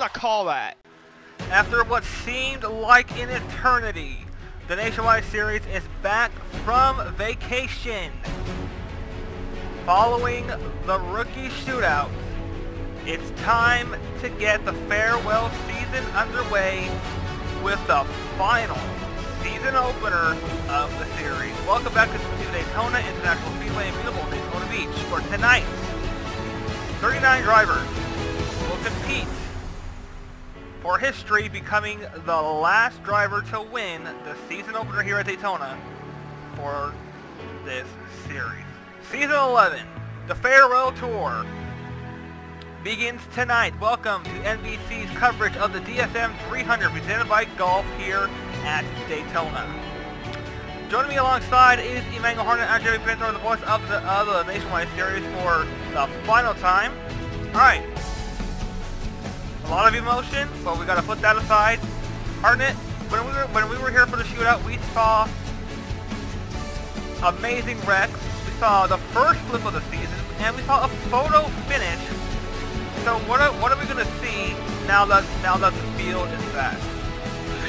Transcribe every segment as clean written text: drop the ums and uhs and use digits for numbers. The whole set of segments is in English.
not call that? After what seemed like an eternity, the Nationwide Series is back from vacation. Following the rookie shootout, it's time to get the farewell season underway with the final season opener of the series. Welcome back to Daytona International Speedway in beautiful Daytona Beach, where tonight 39 drivers will compete for history, becoming the last driver to win the season opener here at Daytona for this series. Season 11, the Farewell Tour, begins tonight. Welcome to NBC's coverage of the DSM 300 presented by Golf here at Daytona. Joining me alongside is Emmanuel Harnett and Jerry Pintor, the voice of the Nationwide Series for the final time. Alright. A lot of emotion, but we gotta put that aside. Harnett, when we were here for the shootout, we saw amazing wrecks. We saw the first flip of the season, and we saw a photo finish. So what are we gonna see now that the field is back?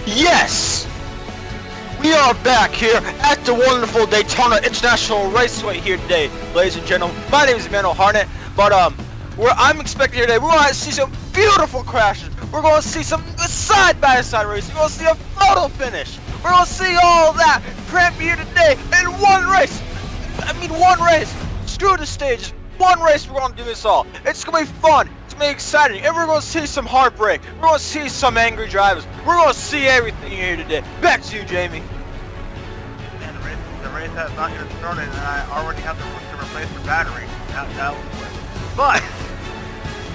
Yes! We are back here at the wonderful Daytona International Raceway here today, ladies and gentlemen. My name is Emmanuel Harnett, but where I'm expecting here today, we're going to see some beautiful crashes. We're going to see some side-by-side racing. We're going to see a photo finish. We're going to see all that crammed here today in one race. I mean, one race. Screw the stages. One race, we're going to do this all. It's going to be fun. It's going to be exciting. And we're going to see some heartbreak. We're going to see some angry drivers. We're going to see everything here today. Back to you, Jamie. And the race has not even started, and I already have to replace the battery. That was quick. But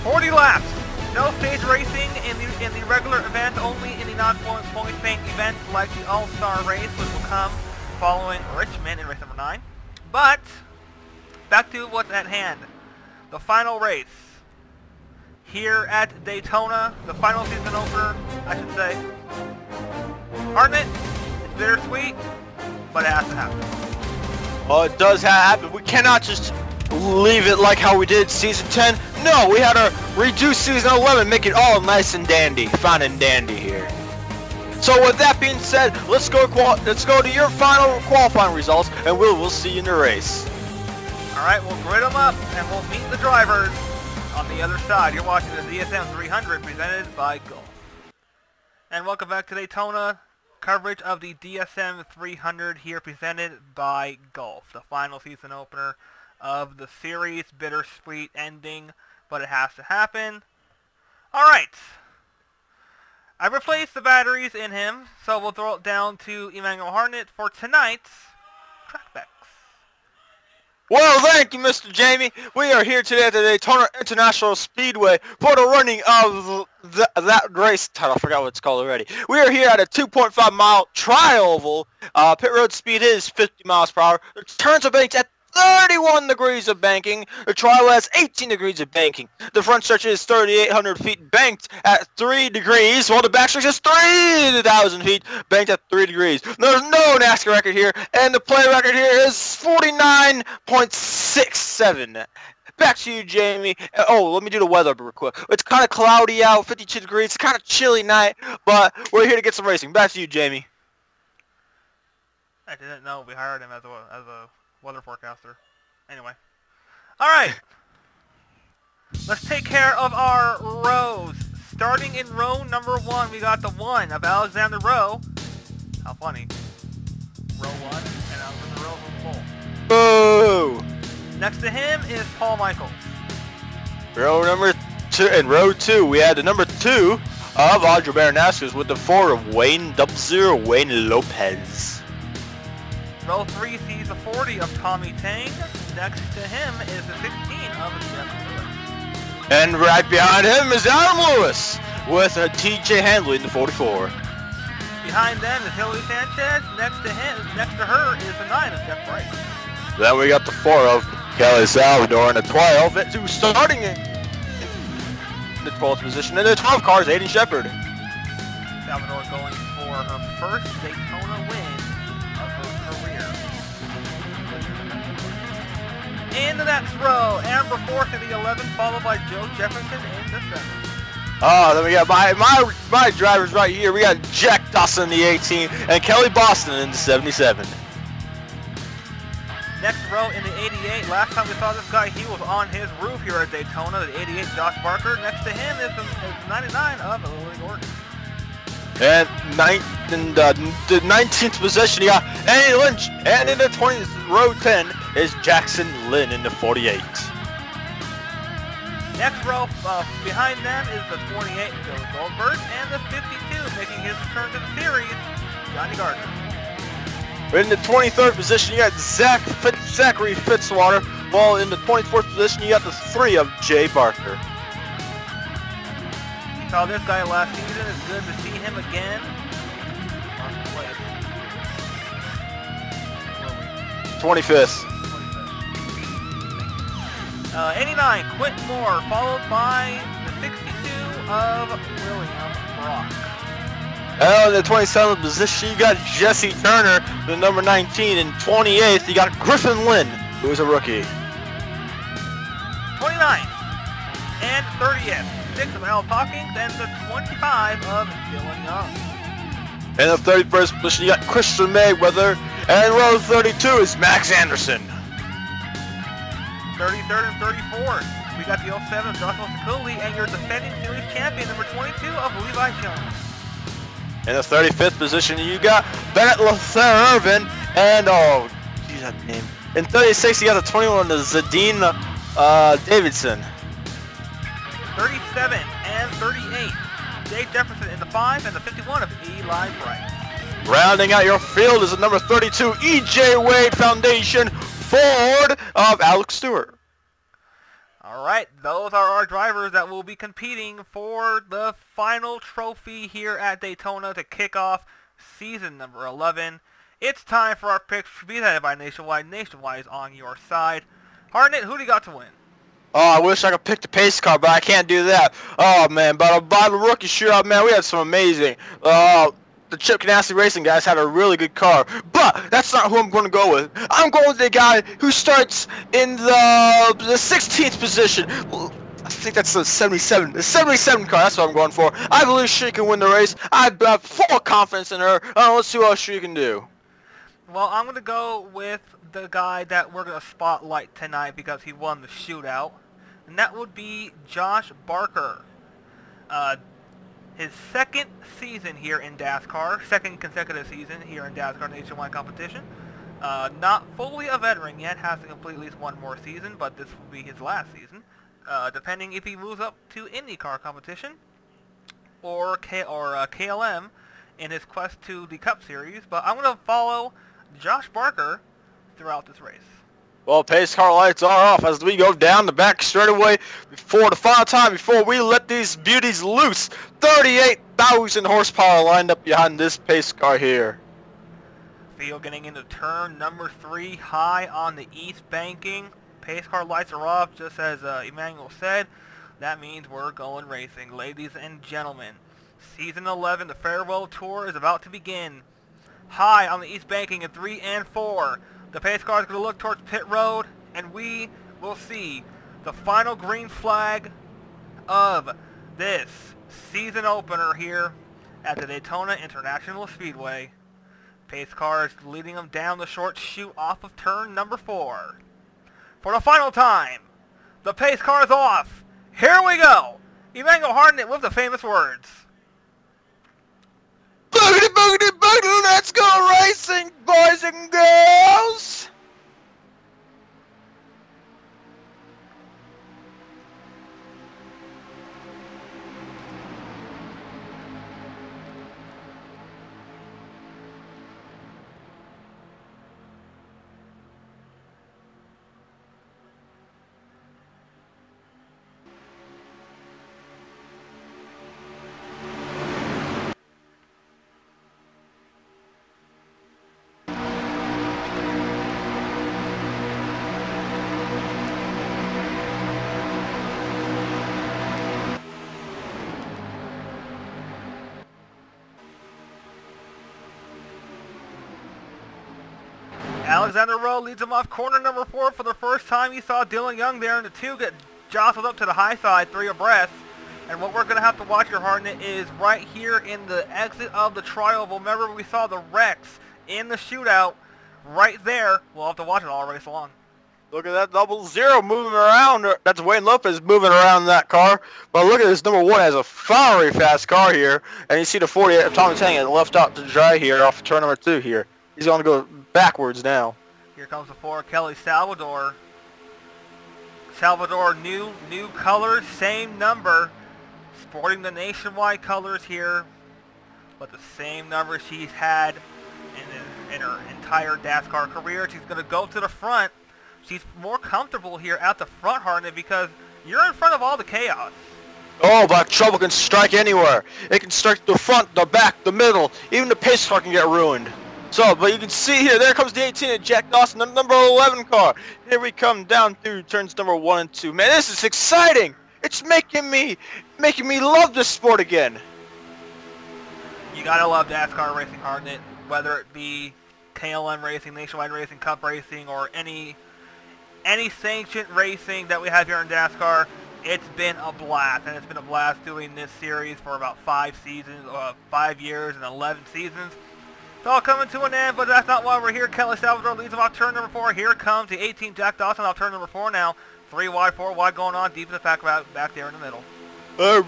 40 laps, no stage racing in the regular event, only in the non-point bank events like the All-Star race, which will come following Richmond in race number 9. But back to what's at hand, the final race here at Daytona, the final season opener, I should say. Harnett, it's bittersweet, but it has to happen. Oh, it does happen. We cannot just leave it like how we did season 10. No, we had to redo season 11, make it all nice and dandy, fine and dandy here. So with that being said, let's go to your final qualifying results, and we'll see you in the race. All right, we'll grid them up, and we'll meet the drivers on the other side. You're watching the DSM 300 presented by Golf. And welcome back to Daytona. Coverage of the DSM 300 here presented by Golf. The final season opener of the series. Bittersweet ending, but it has to happen. Alright. I replaced the batteries in him, so we'll throw it down to Emmanuel Harnett for tonight's track specs. Well, thank you, Mr. Jamie. We are here today at the Daytona International Speedway for the running of that race title. I forgot what it's called already. We are here at a 2.5 mile tri-oval. Pit road speed is 50 miles per hour. The turns are banked at 31 degrees of banking. The trial has 18 degrees of banking. The front stretch is 3,800 feet banked at 3 degrees, while the back stretch is 3,000 feet banked at 3 degrees. There's no NASCAR record here, and the play record here is 49.67. Back to you, Jamie. Oh, let me do the weather real quick. It's kind of cloudy out, 52 degrees. It's kind of chilly night, but we're here to get some racing. Back to you, Jamie. I didn't know we hired him as a weather forecaster. Anyway. Alright. Let's take care of our rows. Starting in row number 1, we got the 1 of Alexander Rowe. How funny. Row 1 and Alexander Rowe from pole. Boo! Next to him is Paul Michaels. Row number 2. In row 2, we had the number 2 of Audrey Baranascas with the 4 of Wayne Lopez. Row 3 sees the 40 of Tommy Tang. Next to him is the 16 of Jeff Lewis. And right behind him is Adam Lewis with a TJ Handley in the 44. Behind them is Hillary Sanchez. Next to her is the 9 of Jeff Bryce. Then we got the 4 of Kelly Salvador and the 12 at 2 starting in the 12th position. And the 12 car is Aiden Shepard. Salvador going for her first Daytona win of her career. In the next row, Amber 4th in the 11th, followed by Joe Jefferson in the 7th. Oh, then we got my drivers right here. We got Jack Dawson in the 18 and Kelly Boston in the 77. Next row in the 88. Last time we saw this guy, he was on his roof here at Daytona. The 88, Josh Barker. Next to him is the 99 of Lily Gordon. And in the 19th position, you got Andy Lynch. And in the 20th, row 10 is Jackson Lynn in the 48. Next row behind them is the 28, Joe Goldberg, and the 52, making his return to the series, Johnny Gardner. In the 23rd position, you got Zachary Fitzwater, while in the 24th position, you got the 3 of Jay Barker. We saw this guy last season. It's good to see him again. 25th. 89, Quentin Moore, followed by the 62 of William Brock. In the 27th position, you got Jesse Turner, the number 19. In 28th, you got Griffin Lynn, who is a rookie. 29th and 30th, 6 of Al Hawkins, and the 25 of Dylan Young. In the 31st position, you got Christian Mayweather, and row 32 is Max Anderson. 33rd and 34th, we got the 07 of Joshua Sakuli, and your defending series champion, number 22 of Levi Jones. In the 35th position, you got Bennett Lather Irvin, and oh, geez, that name. In 36, you got the 21 of Zadine Davidson. 37 and 38, Dave Jefferson in the 5, and the 51 of Eli Bright. Rounding out your field is the number 32 E.J. Wade Foundation Ford of Alex Stewart. Alright, those are our drivers that will be competing for the final trophy here at Daytona to kick off season number 11. It's time for our picks to be headed by Nationwide. Nationwide is on your side. Hartnett, who do you got to win? Oh, I wish I could pick the pace car, but I can't do that. Oh, man, but by the rookie shootout, man, we had some amazing. The Chip Ganassi Racing guys had a really good car, but that's not who I'm going to go with. I'm going with the guy who starts in the 16th position. I think that's the 77. The 77 car, that's what I'm going for. I believe she can win the race. I have full confidence in her. Let's see what else she can do. Well, I'm going to go with the guy that we're going to spotlight tonight because he won the shootout, and that would be Josh Barker. His second season here in DASCAR, second consecutive season here in DASCAR Nationwide competition. Not fully a veteran yet, has to complete at least one more season, but this will be his last season, depending if he moves up to IndyCar competition or KLM in his quest to the Cup Series. But I'm going to follow Josh Barker throughout this race. Well, pace car lights are off as we go down the back straightaway before the final time, before we let these beauties loose. 38,000 horsepower lined up behind this pace car here. Field getting into turn number 3, high on the east banking. Pace car lights are off, just as Emmanuel said. That means we're going racing. Ladies and gentlemen, Season 11, the Farewell Tour, is about to begin. High on the east banking in 3 and 4. The pace car is going to look towards pit road, and we will see the final green flag of this season opener here at the Daytona International Speedway. Pace car is leading them down the short chute off of turn number 4. For the final time, the pace car is off. Here we go. Emmanuel Hartnett with the famous words. Boogity, boogity, boogity, let's go racing, boys and girls! Alexander Rowe leads him off corner number 4 for the first time. You saw Dylan Young there in the 2 get jostled up to the high side, 3 abreast. And what we're going to have to watch here, Hartnett, is right here in the exit of the tri-oval. Remember, we saw the wrecks in the shootout right there. We'll have to watch it all race along. Look at that 00 moving around. That's Wayne Lopez moving around in that car. But look at this number 1 has a fiery fast car here. And you see the 48 of Thomas Hang left out to dry here off turn number 2 here. He's going to go backwards now. Here comes the 4, Kelly Salvador. Salvador, new colors, same number. Sporting the nationwide colors here. But the same number she's had in her entire DASCAR career. She's going to go to the front. She's more comfortable here at the front, Hartnett, because you're in front of all the chaos. Oh, but trouble can strike anywhere. It can strike the front, the back, the middle. Even the pace car can get ruined. So, but you can see here, there comes the 18 of Jack Dawson, the number 11 car. Here we come down through turns number 1 and 2. Man, this is exciting. It's making me love this sport again. You gotta love DASCAR racing, Hartnett, whether it be KLM racing, Nationwide Racing, Cup racing, or any sanctioned racing that we have here in DASCAR. It's been a blast, and it's been a blast doing this series for about 5 seasons, 5 years and 11 seasons. It's all coming to an end, but that's not why we're here. Kelly Salvador leads off turn number 4. Here comes the 18 Jack Dawson off turn number 4 now. 3 wide, 4 wide going on, deep in the pack back there in the middle.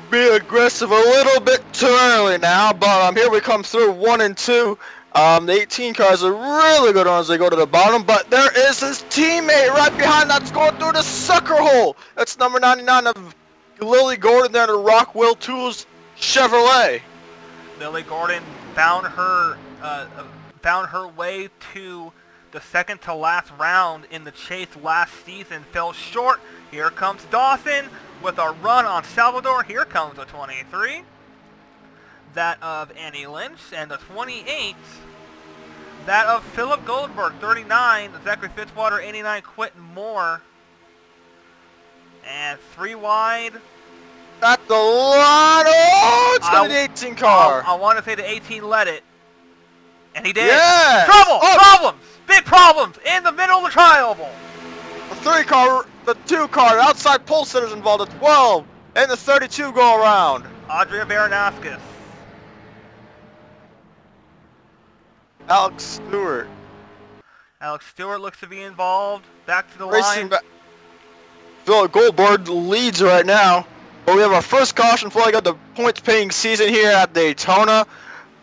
Be aggressive a little bit too early now, but here we come through 1 and 2. The 18 cars are really good on as they go to the bottom, but there is his teammate right behind that's going through the sucker hole. That's number 99 of Lily Gordon there in the Rockwell Tools Chevrolet. Lily Gordon found her way to the second to last round in the chase last season, fell short. Here comes Dawson with a run on Salvador. Here comes the 23. That of Annie Lynch, and the 28, that of Philip Goldberg, 39, Zachary Fitzwater, 89, Quentin Moore, and 3 wide. At the line, oh, it's going to the 18 car. I want to say the 18 led it, and he did. Yeah. Problems, big problems in the middle of the tri-oval. The 3 car, the 2 car, outside pole sitters involved at 12, and the 32 go around. Andrea Baranowskis. Alex Stewart. Alex Stewart looks to be involved. Back to the line. Philip Goldberg leads right now. But we have our first caution flag of the points-paying season here at Daytona.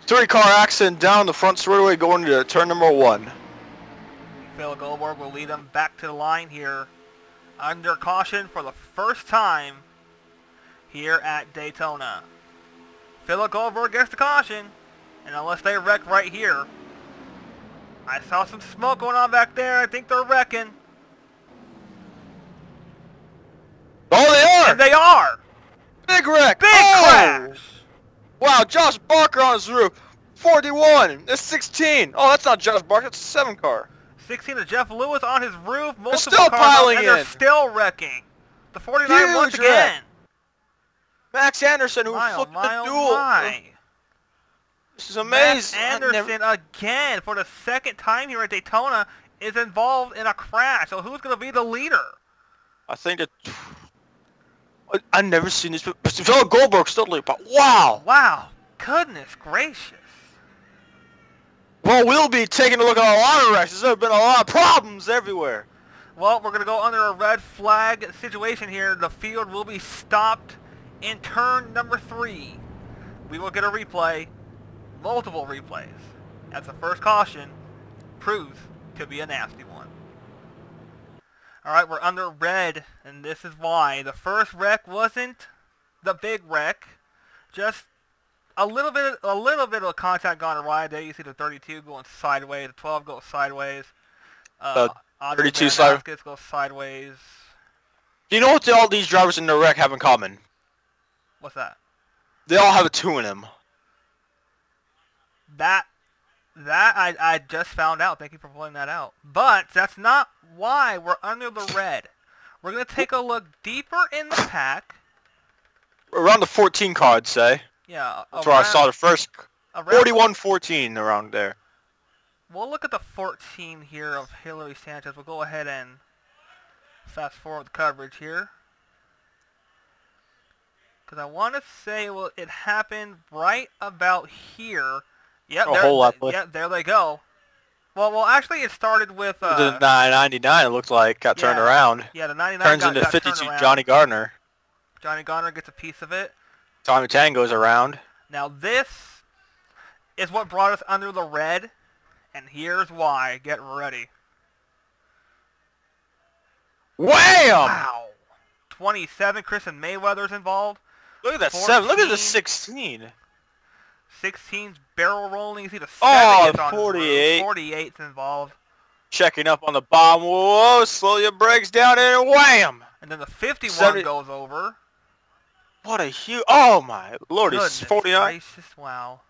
3-car accident down the front straightaway going to turn number 1. Philip Goldberg will lead them back to the line here. Under caution for the first time here at Daytona. Philip Goldberg gets the caution. And unless they wreck right here, I saw some smoke going on back there. I think they're wrecking. Oh, they are! And they are! Big wreck! Big crash! Wow, Josh Barker on his roof. 41. That's 16. Oh, that's not Josh Barker. That's a 7-car. 16 to Jeff Lewis on his roof. They're still piling in. They're still wrecking. The 49 once again. Max Anderson, who flipped the duel. This is amazing. Max Anderson again, for the second time here at Daytona, is involved in a crash. So who's going to be the leader? I think that... I've never seen this. Philip Goldberg still lead, but wow. Wow. Goodness gracious. Well, we'll be taking a look at a lot of wrecks. There's been a lot of problems everywhere. Well, we're going to go under a red flag situation here. The field will be stopped in turn number 3. We will get a replay. Multiple replays, as the first caution proves to be a nasty one. Alright, we're under red, and this is why. The first wreck wasn't the big wreck, just a little bit of contact gone awry. There you see the 32 going sideways, the 12 goes sideways. 32 sideways. Goes sideways. Do you know what all these drivers in the wreck have in common? What's that? They all have a 2 in them. That I just found out. Thank you for pointing that out. But that's not why we're under the red. We're going to take a look deeper in the pack. Around the 14 car, I'd say. Yeah. That's where I saw the first 41-14 around there. We'll look at the 14 here of Hillary Sanchez. We'll go ahead and fast forward the coverage here. Because I want to say, well, it happened right about here. Yep, A whole lot. Yep, there they go. Well, actually, it started with the 999. It looked like got turned around. Yeah, the 99 turns got into 52. turned around. Johnny Gardner. Johnny Gardner gets a piece of it. Tommy Tang goes around. Now this is what brought us under the red, and here's why. Get ready. Wham! Wow. 27. Kristen Mayweather's involved. Look at that 14. 7. Look at the 16. 16's barrel rolling. You see the 70th Oh, on 48. 48's involved. Checking up on the bottom. Whoa, slowly breaks down and wham! And then the 51 70. goes over. What a huge... Oh my lord, Goodness he's 49. gracious, wow.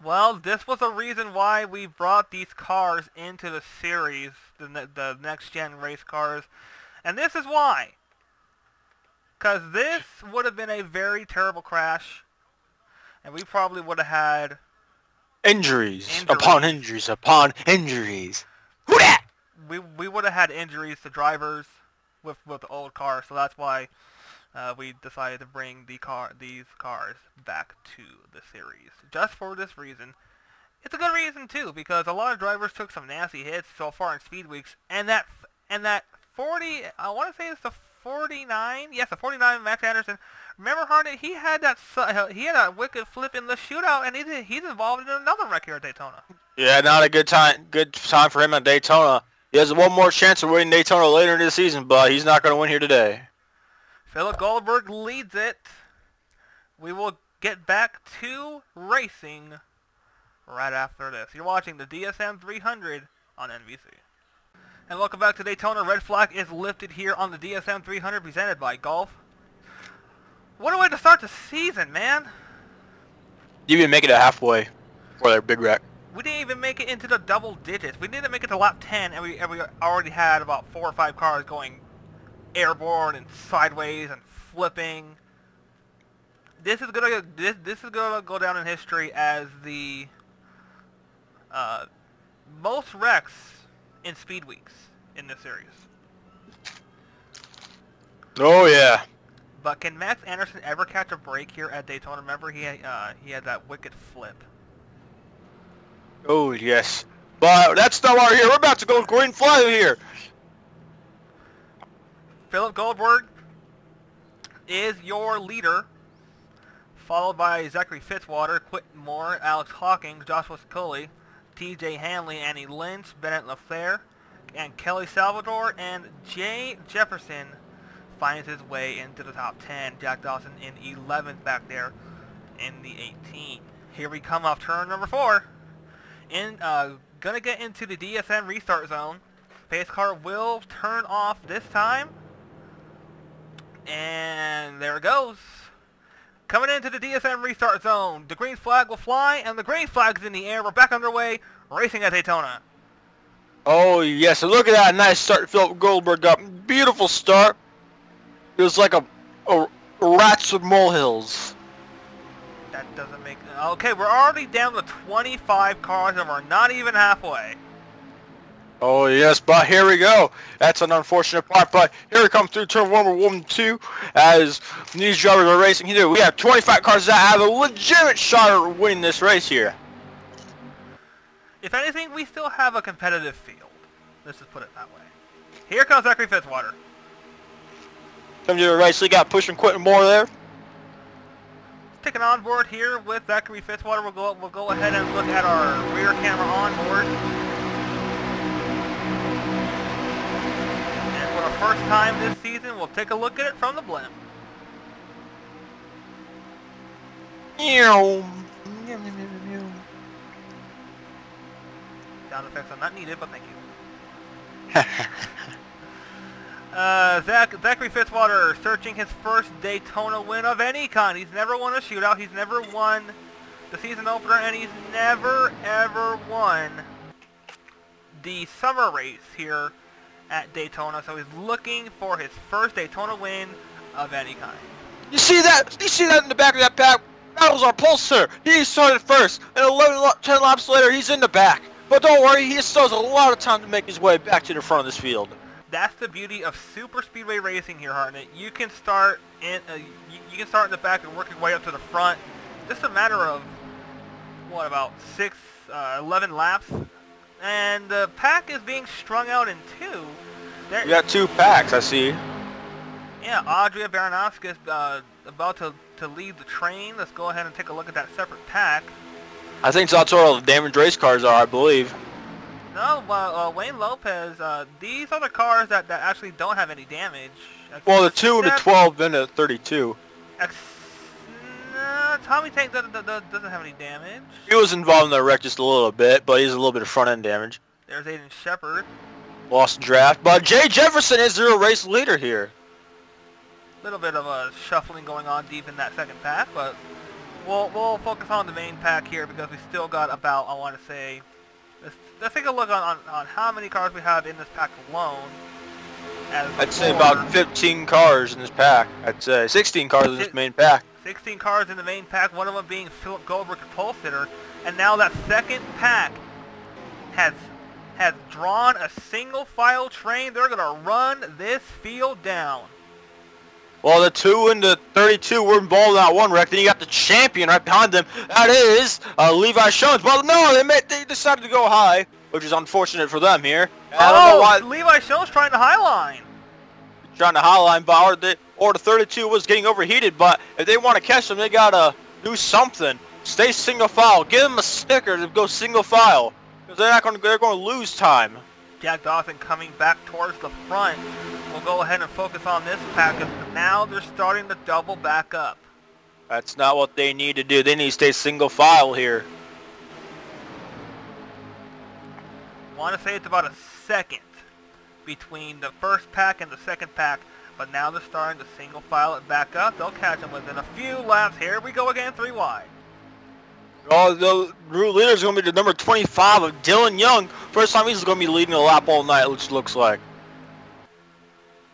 Well, this was a reason why we brought these cars into the series, the next-gen race cars. And this is why. Because this would have been a very terrible crash. And we probably would have had... Injuries upon injuries upon injuries. Who dat? We would have had injuries to drivers with the old cars. So that's why we decided to bring these cars back to the series. Just for this reason. It's a good reason too, because a lot of drivers took some nasty hits so far in speed weeks, and that 40, I want to say it's the 49. Yes, the 49 Max Anderson. Remember, Harnett? He had that wicked flip in the shootout, and he's involved in another wreck here at Daytona. Yeah, not a good time. Good time for him at Daytona. He has one more chance of winning Daytona later in the season, but he's not going to win here today. Philip Goldberg leads it. We will get back to racing right after this. You're watching the DSM 300 on NBC. And welcome back to Daytona. Red flag is lifted here on the DSM 300 presented by Golf. What a way to start the season, man. You even make it a halfway for their big wreck. We didn't even make it into the double digits. We didn't make it to lap 10, and we already had about 4 or 5 cars going airborne and sideways and flipping. This is gonna go down in history as the most wrecks in speed weeks in this series. Oh yeah. But can Max Anderson ever catch a break here at Daytona? Remember, he had that wicked flip. Oh yes. But that's not why we're here. We're about to go green flag here. Philip Goldberg is your leader, followed by Zachary Fitzwater, Quentin Moore, Alex Hawkins, Joshua Scully, TJ Hanley, Annie Lynch, Bennett LaFleur, and Kelly Salvador, and Jay Jefferson finds his way into the top 10. Jack Dawson in 11th back there in the 18. Here we come off turn number 4. Gonna get into the DSM restart zone. Pace car will turn off this time. And there it goes. Coming into the DSM restart zone. The green flag will fly, and the green flag's in the air. We're back underway, racing at Daytona. Oh yes, and look at that nice start Philip Goldberg got. Beautiful start. It was like a rats with molehills. That doesn't make... Okay, we're already down to 25 cars, and we're not even halfway. Oh yes, but here we go. That's an unfortunate part, but here we come through turn 1 and 2 as these drivers are racing here. We have 25 cars that have a legitimate shot at winning this race here. If anything, we still have a competitive field. Let's just put it that way. Here comes Zachary Fitzwater. Come to the race, we got pushing Quentin Moore there. Taking on board here with Zachary Fitzwater. We'll go ahead and look at our rear camera on board. And for the first time this season, we'll take a look at it from the blimp. Sound effects are not needed, but thank you. Zachary Fitzwater searching his first Daytona win of any kind. He's never won a shootout. He's never won the season opener, and he's never ever won the summer race here at Daytona. So he's looking for his first Daytona win of any kind. You see that? You see that in the back of that pack? That was our pulsar. He started first, and 10 laps later, he's in the back. But don't worry, he still has a lot of time to make his way back to the front of this field. That's the beauty of super speedway racing here, Hartnett. You can start in you can start in the back and work your way up to the front. Just a matter of what, about 11 laps, and the pack is being strung out in two. You got 2 packs, I see. Yeah, Adria Baranowska is about to lead the train. Let's go ahead and take a look at that separate pack. I think that's where all the damaged race cars are, I believe. No, Wayne Lopez, these are the cars that actually don't have any damage. Well, the 2 and the 12 and the 32. Tommy Tank doesn't have any damage. He was involved in the wreck just a little bit, but he's a little bit of front-end damage. There's Aiden Shepard. Lost draft, but Jay Jefferson is the race leader here. Little bit of a shuffling going on deep in that second pack, but we'll focus on the main pack here because we still got about, I want to say, let's take a look on how many cars we have in this pack alone. I'd say about 15 cars in this pack. I'd say 16 cars in this main pack. 16 cars in the main pack, one of them being Philip Goldberg, the pole sitter, and now that second pack has drawn a single file train. They're gonna run this field down. Well, the 2 and the 32 were involved in that one wreck. Then you got the champion right behind them. That is Levi Shones. Well, no, they decided to go high, which is unfortunate for them here. I don't know why. Levi Shones trying to highline. Trying to highline, but or the 32 was getting overheated. But if they want to catch them, they gotta do something. Stay single file. Give them a sticker to go single file, because they're going to lose time. Jack Dawson coming back towards the front. We'll go ahead and focus on this pack, because now they're starting to double back up. That's not what they need to do. They need to stay single file here. I want to say it's about a second between the first pack and the second pack, but now they're starting to single file it back up. They'll catch them within a few laps. Here we go again, 3 wide. Oh, the route leader is going to be the number 25 of Dylan Young. First time he's going to be leading the lap all night, which looks like.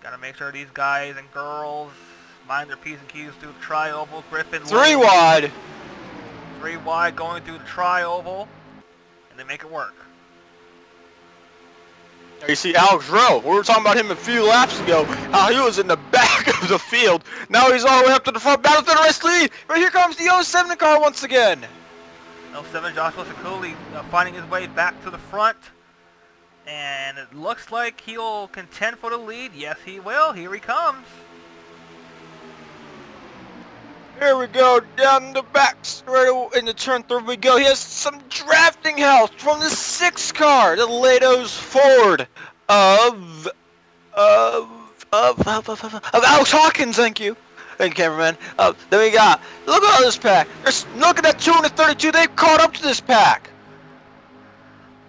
Got to make sure these guys and girls mind their P's and Q's through the tri-oval. Griffin 3 wide. 3 wide going through the tri-oval, and they make it work. Now you see Alex Rowe. We were talking about him a few laps ago, how he was in the back of the field. Now he's all the way up to the front, battle for the race lead. But here comes the 07 car once again. 07 Joshua Sakuli finding his way back to the front. And it looks like he'll contend for the lead. Yes, he will. Here he comes. Here we go, down the back, right in the turn 3 we go. He has some drafting help from the 6 car, the Lados Ford of Alex Hawkins, thank you. Thank you, cameraman. Then we got, look at all this pack. Look at that 2 and the 32, they've caught up to this pack.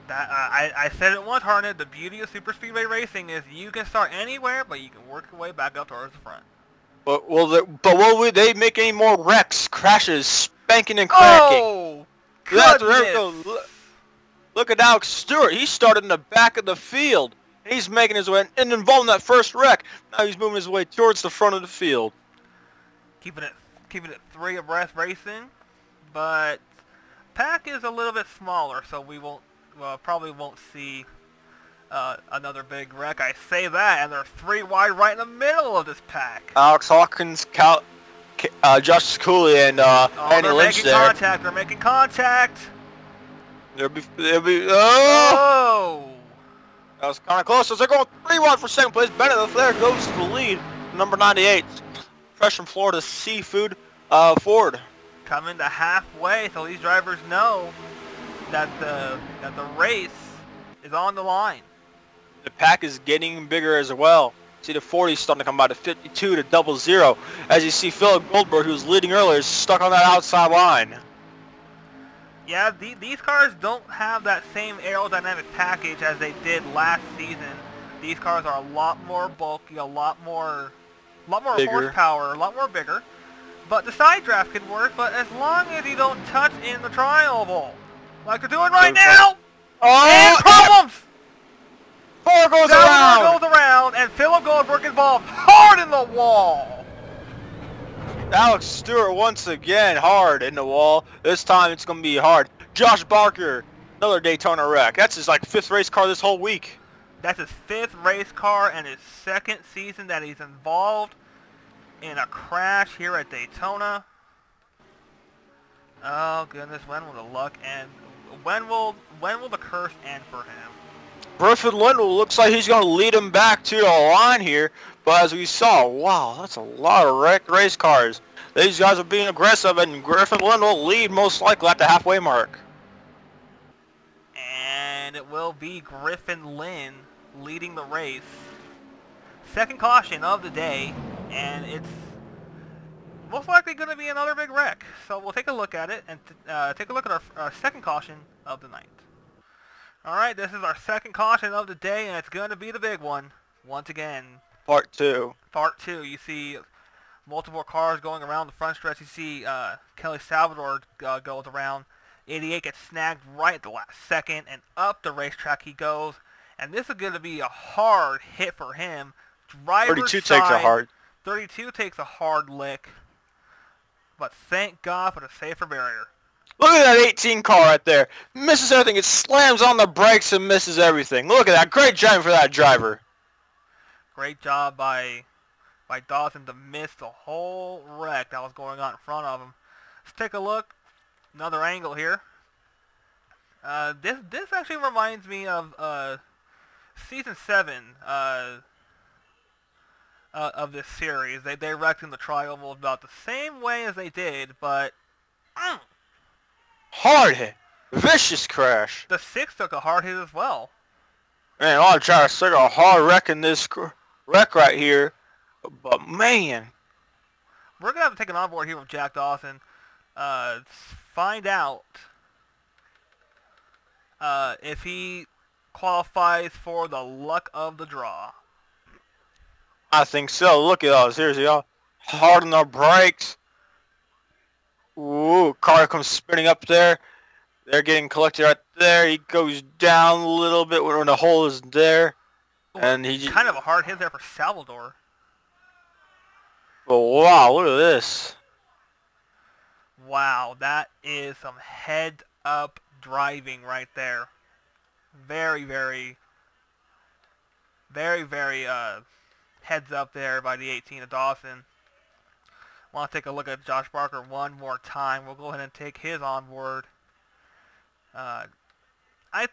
I said it once, Harnett, the beauty of super speedway racing is you can start anywhere, but you can work your way back up towards the front. But will they make any more wrecks, crashes, spanking and cracking? Oh, goodness. Look at Alex Stewart. He started in the back of the field. He's making his way and involved in that first wreck. Now he's moving his way towards the front of the field. Keeping it 3 abreast racing, but pack is a little bit smaller, so we probably won't see another big wreck. I say that, and they're 3 wide right in the middle of this pack. Alex Hawkins, Josh Cooley, and Andy Lynch there. They're making contact. They'll be. Oh! That was kind of close. So they're going 3 wide for second place. Bennett Flair goes to the lead. Number 98, fresh from Florida, Seafood Ford. Coming to halfway, so these drivers know that the race is on the line. The pack is getting bigger as well. See the 40 starting to come by, the 52 to 00. As you see Philip Goldberg, who was leading earlier, is stuck on that outside line. Yeah, these cars don't have that same aerodynamic package as they did last season. These cars are a lot more bulky, a lot more horsepower, a lot more bigger. But the side draft can work, but as long as you don't touch in the tri-oval, like they're doing right now. Oh, and problems! Four goes around, and Philip Goldberg involved hard in the wall. Alex Stewart once again hard in the wall. This time it's going to be hard. Josh Barker, another Daytona wreck. That's his like 5th race car this whole week. That's his 5th race car and his 2nd season that he's involved in a crash here at Daytona. Oh goodness, when will the luck end? When will the curse end for him? Griffin Lindell looks like he's going to lead him back to the line here, but as we saw, wow, that's a lot of wrecked race cars. These guys are being aggressive, and Griffin Lindell lead most likely at the halfway mark. And it will be Griffin Lynn leading the race. 2nd caution of the day, and it's most likely going to be another big wreck. So we'll take a look at it and take a look at our 2nd caution of the night. Alright, this is our 2nd caution of the day, and it's going to be the big one. Once again. Part 2. Part 2. You see multiple cars going around the front stretch. You see Kelly Salvador goes around. 88 gets snagged right at the last second, and up the racetrack he goes. And this is going to be a hard hit for him. Driver's 32 takes a hard. 32 takes a hard lick. But thank God for the safer barrier. Look at that 18 car right there. Misses everything. It slams on the brakes and misses everything. Look at that. Great driving for that driver. Great job by Dawson to miss the whole wreck that was going on in front of him. Let's take a look. Another angle here. This actually reminds me of season 7 of this series. They wrecked in the tri-oval about the same way as they did, but hard hit. Vicious crash. The 6 took a hard hit as well. Man, I'm trying to take a hard wreck in this wreck right here. But man. We're going to have to take an onboard here with Jack Dawson. Find out if he qualifies for the luck of the draw. I think so. Look at those. Here's y'all. Hard on the brakes. Ooh, car comes spinning up there. They're getting collected right there. He goes down a little bit when the hole is there. And he kind of a hard hit there for Salvador. But wow, look at this. Wow, that is some head-up driving right there. Very, very heads up there by the 18 of Dawson. Want to take a look at Josh Barker one more time. We'll go ahead and take his onboard. I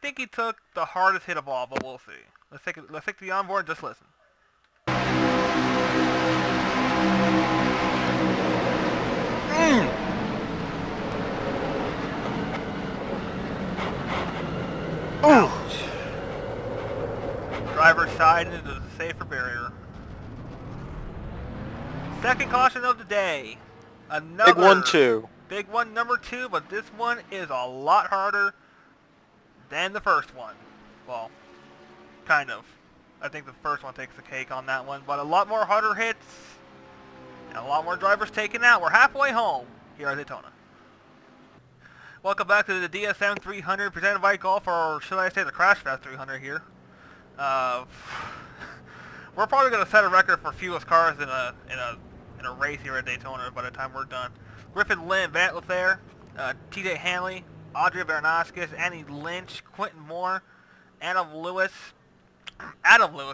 think he took the hardest hit of all, but we'll see. Let's take the onboard and just listen. Ouch. Driver's side into the safer barrier. 2nd caution of the day. Another big one too. Big one number 2, but this one is a lot harder than the first one. Well, kind of. I think the first one takes the cake on that one, but a lot more harder hits and a lot more drivers taken out. We're halfway home here at Daytona. Welcome back to the DSM 300 presented by Golf, or should I say the Crash Fest 300 here. We're probably going to set a record for fewest cars in a race here at Daytona by the time we're done. Griffin Lynn, Van Lefare, TJ Hanley, Audrey Bernaskis, Annie Lynch, Quentin Moore, Adam Lewis,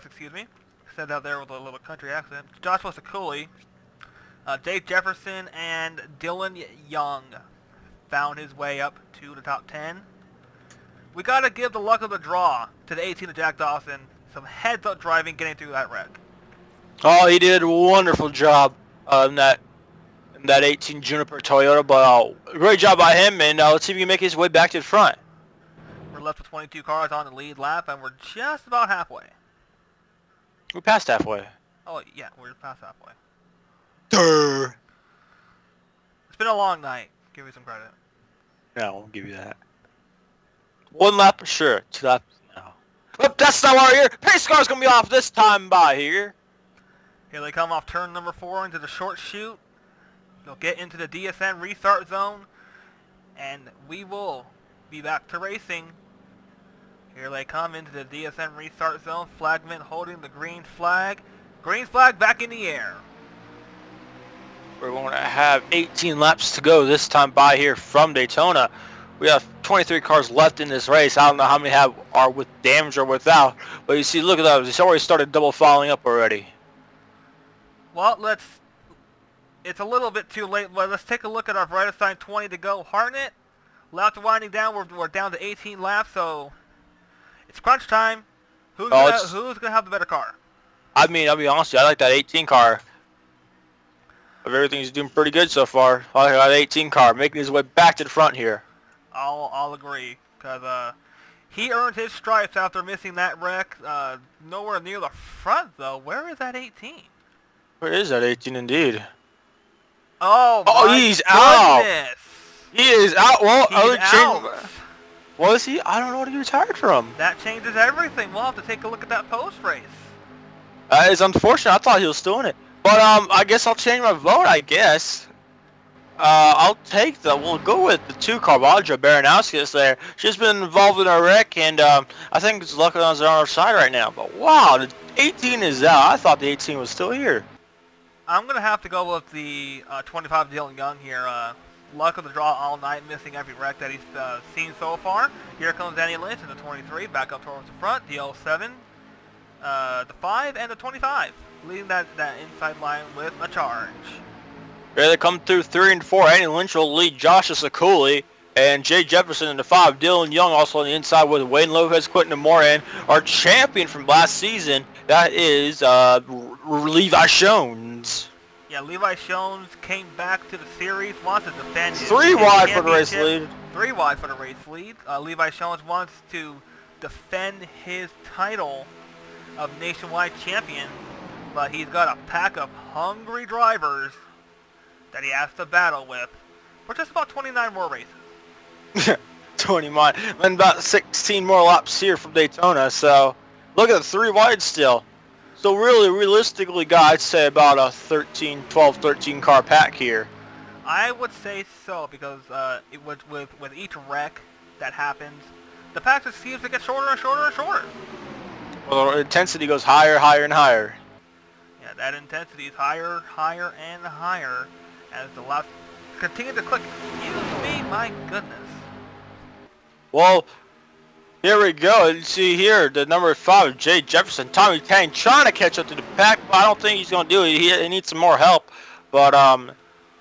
excuse me. Said that there with a little country accent. Joshua Sakuli, Dave Jefferson, and Dylan Young found his way up to the top 10. We got to give the luck of the draw to the 18 of Jack Dawson. Some heads-up driving getting through that wreck. Oh, he did a wonderful job in that 18 Juniper Toyota, but great job by him, and let's see if he can make his way back to the front. We're left with 22 cars on the lead lap, and we're just about halfway. We passed halfway. Oh, yeah, we're past halfway. Durr. It's been a long night. Give me some credit. No, I won't give you that. 1 lap, sure. 2 laps, no. But that's not why we're here. Pace car's going to be off this time by here. Here they come off turn number 4 into the short chute. They'll get into the DSM restart zone, and we will be back to racing. Here they come into the DSM restart zone. Flagman holding the green flag. Green flag back in the air. We're going to have 18 laps to go this time by here from Daytona. We have 23 cars left in this race. I don't know how many are with damage or without. But you see, look at that. It's already started double filing up already. Well, it's a little bit too late, but let's take a look at our right assigned 20 to go. Hartnett, laps are winding down. We're down to 18 laps, so it's crunch time. Who's gonna have the better car? I mean, I'll be honest with you, I like that 18 car. Everything's doing pretty good so far. I like that 18 car, making his way back to the front here. I'll agree, because he earned his stripes after missing that wreck. Nowhere near the front, though. Where is that 18? Where is that 18 indeed? Oh, he's goodness. out. He is out. Well, he's out. Was he? I don't know what he retired from. That changes everything. We'll have to take a look at that post race. That is unfortunate. I thought he was still in it. But I guess I'll change my vote. I guess. I'll take we'll go with the 2 car, Audra Baranowskis there. She's been involved in a wreck, and I think it's lucky on our side right now. But wow, the 18 is out. I thought the 18 was still here. I'm going to have to go with the 25 Dylan Young here. Luck of the draw all night, missing every wreck that he's seen so far. Here comes Danny Lynch in the 23, back up towards the front. The 07, the 5, and the 25, leading that inside line with a charge. Here they come through 3 and 4. Danny Lynch will lead Josh Sakuli. And Jay Jefferson in the 5. Dylan Young also on the inside with Wayne Lopez, Quentin Moran. Our champion from last season, that is Levi Shones. Yeah, Levi Shones came back to the series, wants to defend his 3 wide for the race lead. 3 wide for the race lead. Levi Shones wants to defend his title of nationwide champion, but he's got a pack of hungry drivers that he has to battle with for just about 29 more races. 20 miles, and about 16 more laps here from Daytona. So look at the 3 wide still. So really, realistically, guys, I'd say about a 12, 13 car pack here. I would say so, because with each wreck that happens, the pack just seems to get shorter and shorter and shorter. Well, the intensity goes higher, higher, and higher. Yeah, that intensity is higher, higher, and higher as the laps continue to click. Excuse me, my goodness. Well, here we go. You see here, the number 5, Jay Jefferson. Tommy Tang trying to catch up to the pack, but I don't think he's going to do it. He needs some more help. But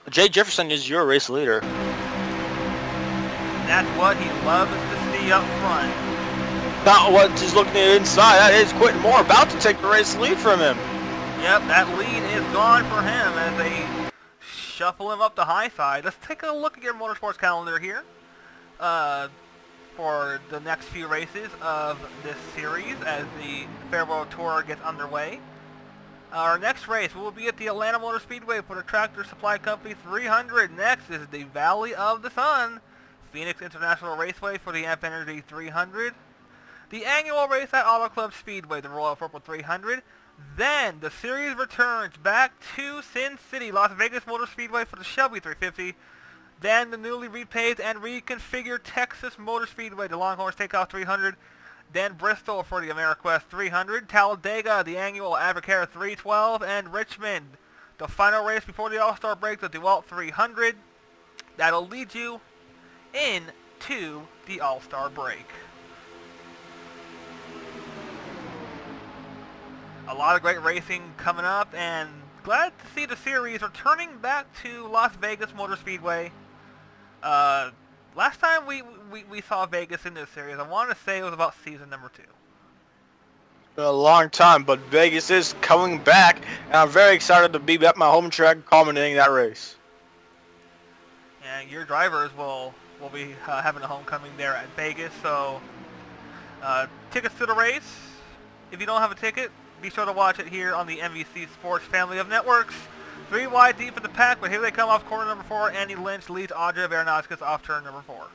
Jay Jefferson is your race leader. That's what he loves to see up front. Not what he's looking at inside. That is Quentin Moore about to take the race lead from him. Yep, that lead is gone for him as they shuffle him up the high side. Let's take a look at your motorsports calendar here. For the next few races of this series as the Farewell Tour gets underway. Our next race will be at the Atlanta Motor Speedway for the Tractor Supply Company 300. Next is the Valley of the Sun, Phoenix International Raceway for the Infinity 300. The annual race at Auto Club Speedway, the Royal Purple 300. Then the series returns back to Sin City, Las Vegas Motor Speedway for the Shelby 350. Then the newly repaved and reconfigured Texas Motor Speedway, the Longhorn Steakhouse 300. Then Bristol for the AmeriQuest 300. Talladega, the annual Advocare 312. And Richmond, the final race before the All-Star break, the DeWalt 300. That'll lead you into the All-Star break. A lot of great racing coming up, and glad to see the series returning back to Las Vegas Motor Speedway. Last time we saw Vegas in this series, I want to say it was about season number 2. A long time, but Vegas is coming back, and I'm very excited to be at my home track commentating that race. And your drivers will be having a homecoming there at Vegas, so tickets to the race. If you don't have a ticket, be sure to watch it here on the MVC Sports family of networks. 3 wide deep in the pack, but here they come off corner number 4. Andy Lynch leads Audra Baranowskis off turn number 4.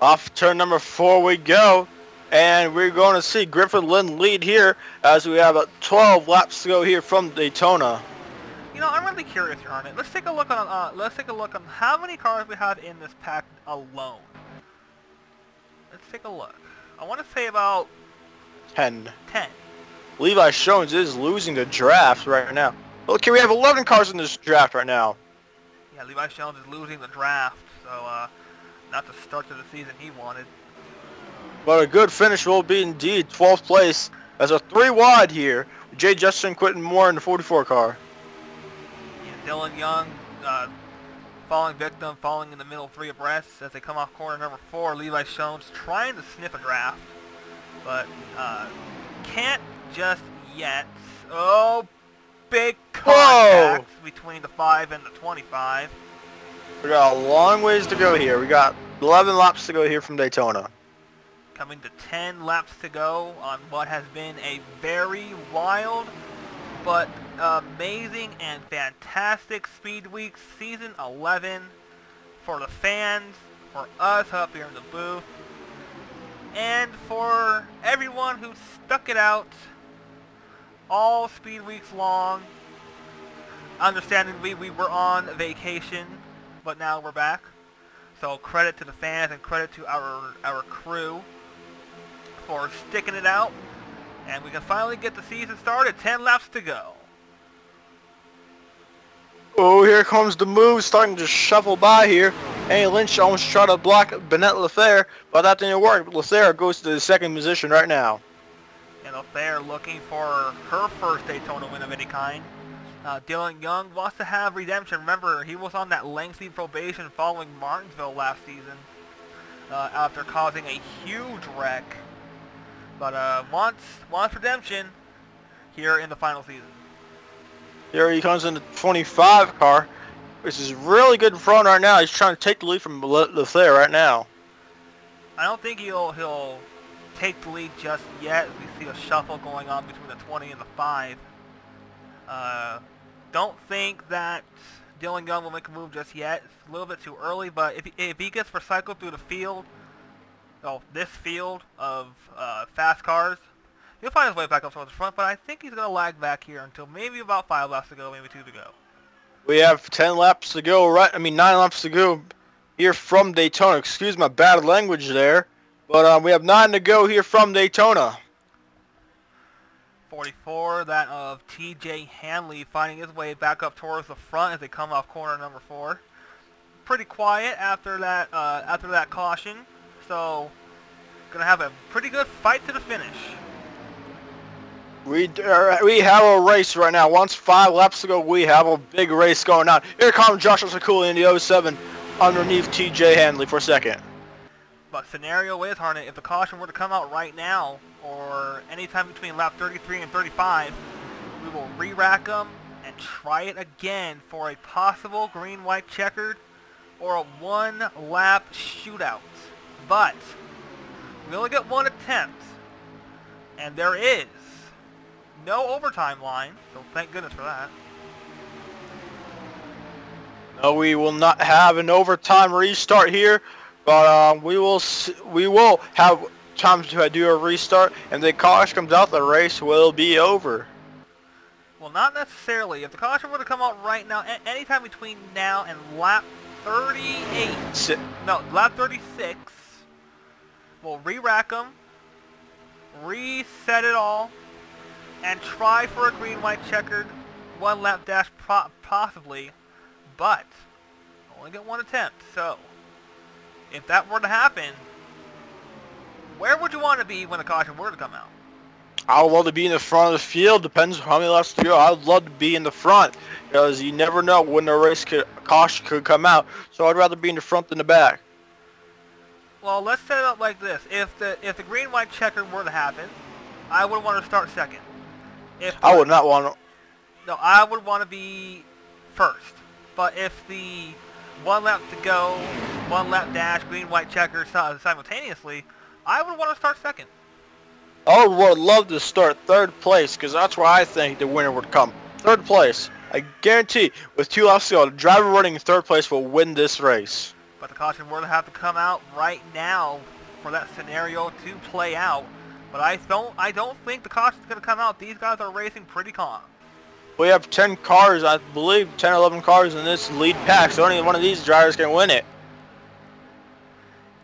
Off turn number 4 we go, and we're going to see Griffin Lynn lead here as we have 12 laps to go here from Daytona. You know, I'm really curious here on it. Let's take a look on how many cars we have in this pack alone. Let's take a look. I want to say about 10. 10. Levi Jones is losing the draft right now. Look here, we have 11 cars in this draft right now. Yeah, Levi Jones is losing the draft. So Not the start to the season he wanted. But a good finish will be indeed 12th place as a 3 wide here. Jay Justin, Quentin Moore in the 44 car. Yeah, Dylan Young falling victim, falling in the middle 3 abreast as they come off corner number 4. Levi Shones trying to sniff a draft, but can't just yet. Oh, big contact between the 5 and the 25. We got a long ways to go here. We got 11 laps to go here from Daytona. Coming to 10 laps to go on what has been a very wild but amazing and fantastic Speed Week Season 11 for the fans, for us up here in the booth, and for everyone who stuck it out all Speed Weeks long. Understandably, we were on vacation, but now we're back. So credit to the fans and credit to our crew for sticking it out, and we can finally get the season started. 10 laps to go. Oh, here comes the move, starting to shuffle by here. Annie Lynch almost tried to block Bennett Lethair, but that didn't work. Lethair goes to the 2nd position right now. And Lethair looking for her first Daytona win of any kind. Dylan Young wants to have redemption. Remember, he was on that lengthy probation following Martinsville last season after causing a huge wreck. But wants redemption here in the final season. Here he comes in the 25 car, which is really good in front right now. He's trying to take the lead from Lethair right now. I don't think he'll take the lead just yet. We see a shuffle going on between the 20 and the 5. Don't think that Dylan Young will make a move just yet. It's a little bit too early, but if he gets recycled through the field, this field of fast cars, he'll find his way back up towards the front, but I think he's going to lag back here until maybe about 5 laps to go, maybe 2 to go. We have 10 laps to go, 9 laps to go here from Daytona. Excuse my bad language there, but we have 9 to go here from Daytona. 44, that of TJ Hanley finding his way back up towards the front as they come off corner number 4. Pretty quiet after that caution, so gonna have a pretty good fight to the finish. We have a race right now. Once 5 laps to go, we have a big race going on. Here comes Joshua Sakula in the 07 underneath TJ Hanley for 2nd. But scenario is, Harnett, if the caution were to come out right now, or anytime between lap 33 and 35, we will re-rack them and try it again for a possible green-white checkered or a 1-lap shootout. But we only get 1 attempt, and there is no overtime line, so thank goodness for that. No, we will not have an overtime restart here, but we will have time to do a restart, and the caution comes out, the race will be over. Well, not necessarily. If the caution were to come out right now, anytime between now and lap 38, lap 36, we'll re-rack them, reset it all, and try for a green-white checkered 1-lap dash possibly, but only get 1 attempt. So if that were to happen, where would you want to be when the caution were to come out? I would love to be in the front of the field. Depends on how many laps to go. I would love to be in the front because you never know when the caution could come out. So I'd rather be in the front than the back. Well, let's set it up like this. If the green-white checker were to happen, I would want to start 2nd. I would not want to. No, I would want to be 1st. But if the 1 lap to go, 1 lap dash, green-white checker simultaneously, I would want to start 2nd. I would love to start 3rd place because that's where I think the winner would come. 3rd place. I guarantee with 2 laps to go, the driver running in 3rd place will win this race. But the caution were to have to come out right now for that scenario to play out. But I don't think the caution's going to come out. These guys are racing pretty calm. We have 10 cars, I believe, 10 or 11 cars in this lead pack, so only one of these drivers can win it.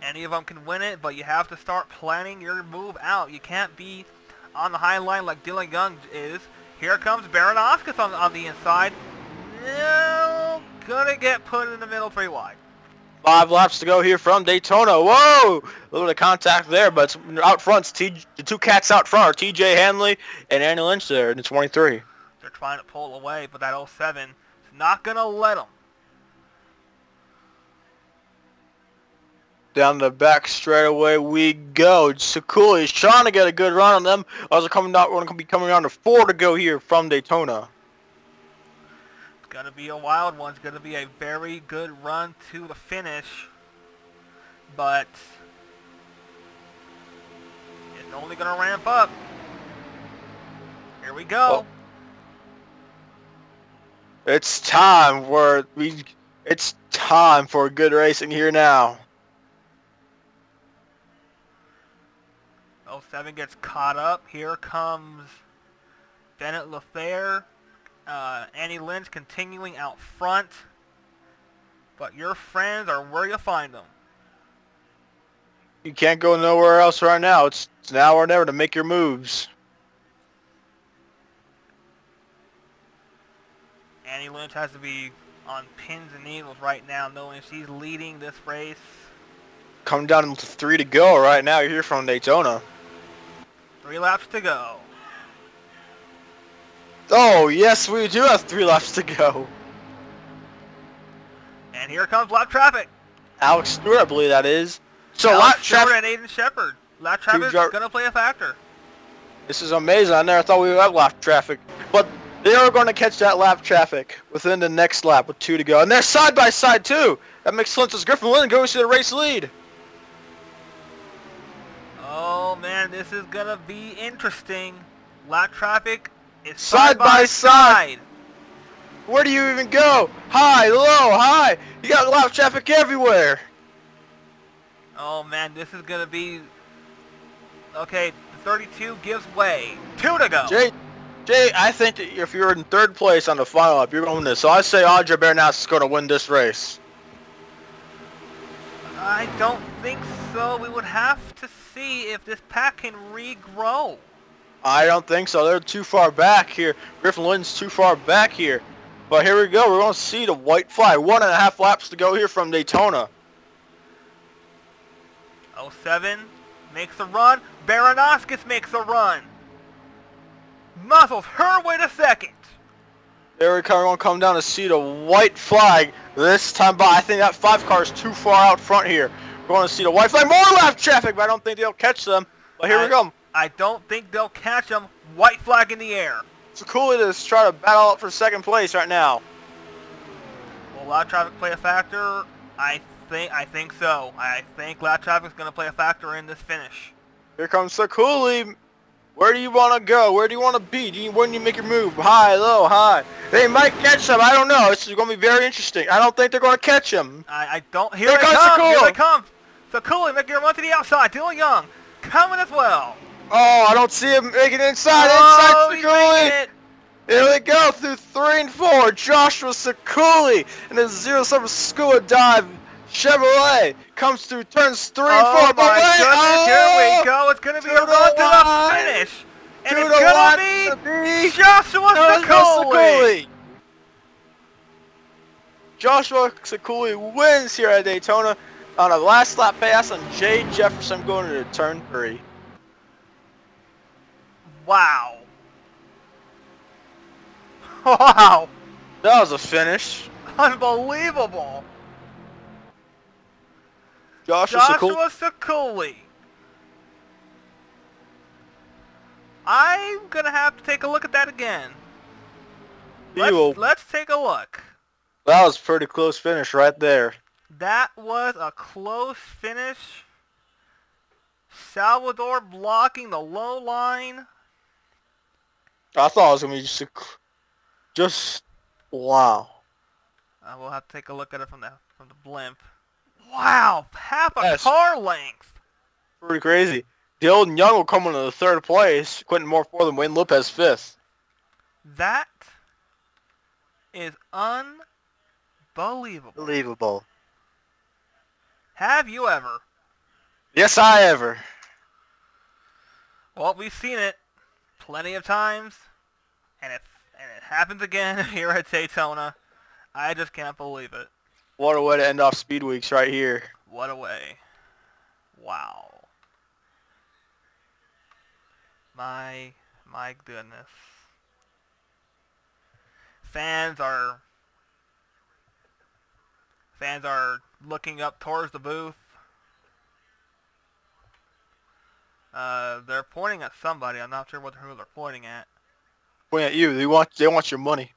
Any of them can win it, but you have to start planning your move out. You can't be on the high line like Dylan Young is. Here comes Baranowskis on the inside. No, gonna get put in the middle 3 wide. 5 laps to go here from Daytona. Whoa! A little bit of contact there, but it's out front. The two cats out front are TJ Hanley and Andy Lynch there in the 23. They're trying to pull away, but that 07 is not going to let them. Down the back straightaway we go. Sakuli is trying to get a good run on them. Also coming out, we're going to be coming around to 4 to go here from Daytona. It's going to be a wild one. It's going to be a very good run to the finish. But it's only going to ramp up. Here we go. Oh. It's time for good racing here now. 07 gets caught up. Here comes Bennett LaFleur. Annie Lynch continuing out front. But your friends are where you find them. You can't go nowhere else right now. It's now or never to make your moves. Annie Lynch has to be on pins and needles right now, knowing she's leading this race. Coming down to 3 to go right now. You're here from Daytona. 3 laps to go. Oh, yes, we do have 3 laps to go. And here comes lap traffic. Alex Stewart, I believe that is. So Alex lap Stewart traffic. and Aiden Shepard. Lap traffic is going to play a factor. This is amazing. I never thought we would have lap traffic. But they are going to catch that lap traffic within the next lap with 2 to go. And they're side by side, too. That makes sense as Griffin Lynn goes to the race lead. Oh, man, this is going to be interesting. Lap traffic is Side by side. Where do you even go? High, low, high. You got lap traffic everywhere. Oh, man, this is going to be... Okay, the 32 gives way. 2 to go. Jay, I think that if you're in 3rd place on the final lap, you're going to win this. So I say Audrey Bernas is going to win this race. I don't think so. We would have to see if this pack can regrow. I don't think so. They're too far back here. Griffin Lynn's too far back here. But here we go. We're going to see the white flag. 1.5 laps to go here from Daytona. 07 makes a run. Baranoskis makes a run. Muscles her way to 2nd. There we're going to come down to see the white flag this time by. I think that 5 car is too far out front here. We're going to see the white flag. More lap traffic, but I don't think they'll catch them. But here we go. I don't think they'll catch them. White flag in the air. It's cool to try to battle up for 2nd place right now. Will lap traffic play a factor? I think so. I think lap traffic's going to play a factor in this finish. Here comes Sakuli. Where do you want to go? Where do you want to be? When do you make your move? High, low, high. They might catch them. I don't know. This is going to be very interesting. I don't think they're going to catch him. I don't. Here they come. Here they come. Sakuli making a run to the outside. Dylan Young coming as well. Oh, I don't see him making it inside. Oh, inside Sakuli. Here they go through 3 and 4. Joshua Sakuli and his 07 Scuba Dive Chevrolet comes through turns 3 and 4. Oh my goodness, here we go. It's going to be a run to the finish. And it's going to be Joshua Sakuli. Joshua Sakuli wins here at Daytona on a last lap pass on Jay Jefferson going into turn 3. Wow. Wow. That was a finish. Unbelievable. Joshua Sakuli. I'm going to have to take a look at that again. Let's take a look. That was a pretty close finish right there. That was a close finish. Salvador blocking the low line. I thought it was going to be just wow. We'll have to take a look at it from the blimp. Wow, half a car length. Pretty crazy. Dylan Young will come into the 3rd place. Quentin Moore 4th and Wayne Lopez 5th. That is unbelievable. Have you ever? Yes, I ever. Well, we've seen it plenty of times, and it happens again here at Daytona. I just can't believe it. What a way to end off Speed Weeks right here. What a way. Wow. My goodness. Fans are looking up towards the booth. They're pointing at somebody. I'm not sure who they're pointing at. Pointing at you. They want your money.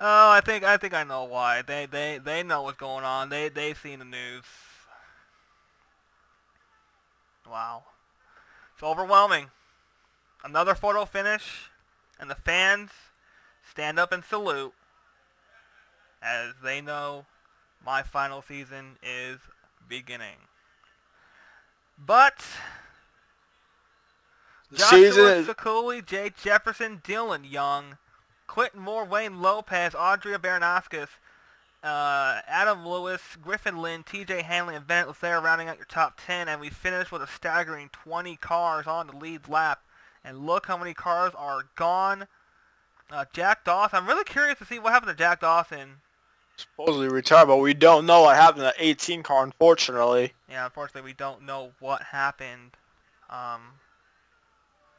Oh, I think I know why. They know what's going on. They've seen the news. Wow. It's overwhelming. Another photo finish, and the fans stand up and salute as they know my final season is beginning. But Joshua Sekuli, Jake Jefferson, Dylan Young, Quentin Moore, Wayne Lopez, Audrey Baranowskis, Adam Lewis, Griffin Lynn, TJ Hanley, and Bennett Leclerc rounding out your top 10, and we finish with a staggering 20 cars on the lead lap. And look how many cars are gone. Jack Dawson, I'm really curious to see what happened to Jack Dawson. Supposedly retired, but we don't know what happened to the 18 car, unfortunately. Yeah, unfortunately, we don't know what happened.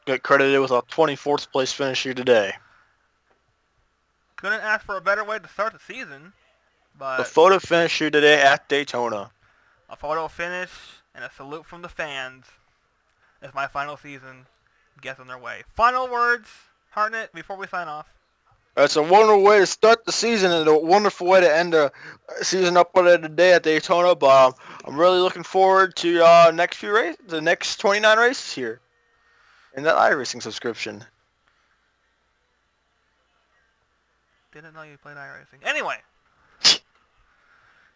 Get credited with a 24th place finish here today. Couldn't ask for a better way to start the season, but... The photo finish here today at Daytona. A photo finish and a salute from the fans as my final season gets on their way. Final words, Hartnett, before we sign off. It's a wonderful way to start the season and a wonderful way to end the season up with it today at Daytona. But I'm really looking forward to the next 29 races here in that iRacing subscription. Didn't know you played iRacing. Anyway,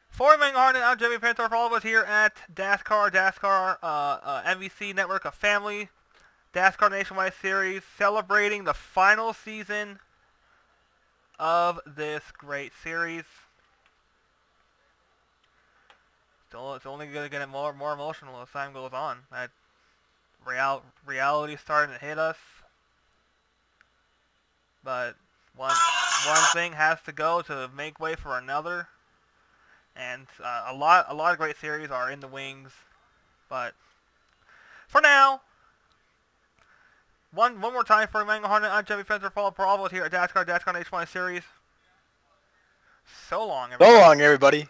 for Ming Hartnett, I'm Jimmy Pintor. For all of us here at DASCAR, MVC Network, a family DASCAR Nationwide Series, celebrating the final season of this great series. It's only going to get more emotional as time goes on. That reality starting to hit us, but one thing has to go to make way for another, and a lot of great series are in the wings. But for now, one more time for Emmanuel Hartnett, I'm Jimmy Fencer, for all of us here at DASCAR Nationwide Series. So long, everybody. So long, everybody.